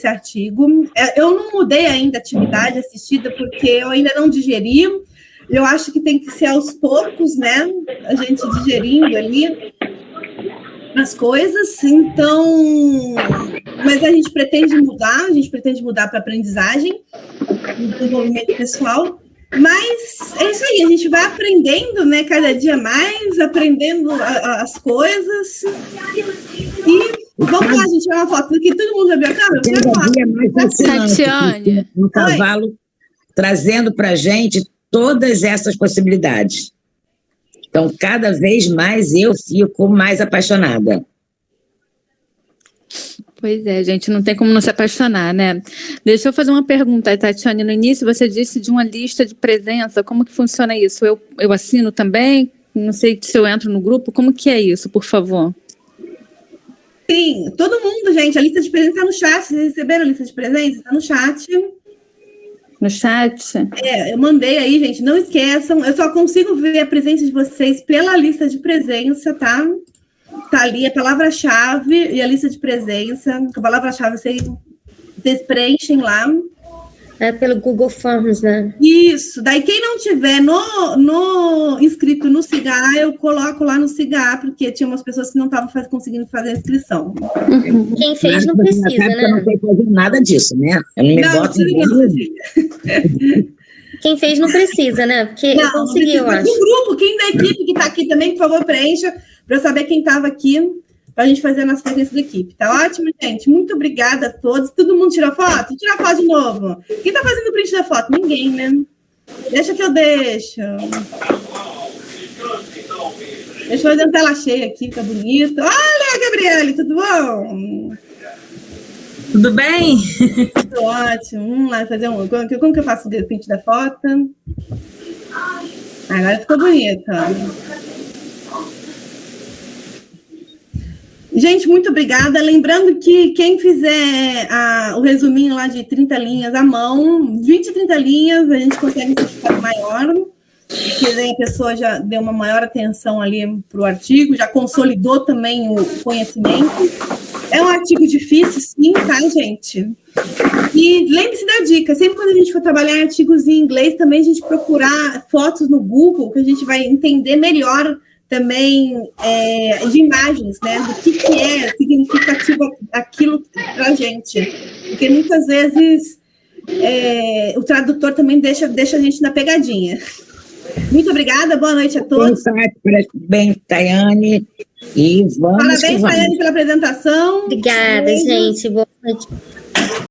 artigo. Eu não mudei ainda a atividade assistida porque eu ainda não digeri. Eu acho que tem que ser aos poucos, né? A gente digerindo ali as coisas. Então, mas a gente pretende mudar para aprendizagem, desenvolvimento pessoal. Mas é isso aí, a gente vai aprendendo, né? Cada dia mais, aprendendo as coisas. E vamos lá, gente, tirar uma foto aqui. Todo mundo já viu a câmera? Cada dia mais fascinante. Tatiane. Um cavalo trazendo para a gente todas essas possibilidades. Então, cada vez mais eu fico mais apaixonada. Pois é, gente, não tem como não se apaixonar, né? Deixa eu fazer uma pergunta, Tatiane. No início você disse de uma lista de presença, como que funciona isso? Eu assino também? Não sei se eu entro no grupo, como que é isso, por favor? Sim, todo mundo, gente, a lista de presença está no chat, vocês receberam a lista de presença? Está no chat. No chat? Eu mandei aí, gente, não esqueçam, eu só consigo ver a presença de vocês pela lista de presença, tá? Tá ali a palavra-chave e a lista de presença. A palavra-chave vocês preenchem lá. É pelo Google Forms, né? Isso. Daí, quem não tiver inscrito no SIGA, eu coloco lá no SIGA, porque tinha umas pessoas que não estavam conseguindo fazer a inscrição. Uhum. Quem fez não precisa, né? Eu não sei fazer nada disso, né? Eu não me boto Quem fez não precisa, né? Porque eu consegui, eu acho. O grupo, quem da equipe que está aqui também, por favor, preencha, para eu saber quem estava aqui, para a gente fazer a nossa presença da equipe. Tá ótimo, gente? Muito obrigada a todos. Todo mundo tirou foto? Tira a foto de novo. Quem está fazendo o print da foto? Ninguém, né? Deixa que eu deixo. Deixa eu fazer uma tela cheia aqui, fica bonito. Olha, Gabriele, tudo bom? Tudo bem? Tudo ótimo. Vamos lá fazer como que eu faço o print da foto? Agora ficou bonito, ó. Gente, muito obrigada. Lembrando que quem fizer o resuminho lá de 30 linhas à mão, 20, 30 linhas, a gente consegue um certificado maior, porque a pessoa já deu uma maior atenção ali para o artigo, já consolidou também o conhecimento. É um artigo difícil, sim, tá, gente? E lembre-se da dica, sempre quando a gente for trabalhar em artigos em inglês, também a gente procurar fotos no Google, que a gente vai entender melhor também de imagens, né? Do que é significativo aquilo para a gente. Porque muitas vezes o tradutor também deixa a gente na pegadinha. Muito obrigada, boa noite a todos. Parabéns, Tayane. E vamos. Parabéns, Tayane, pela apresentação. Obrigada, gente. Boa noite.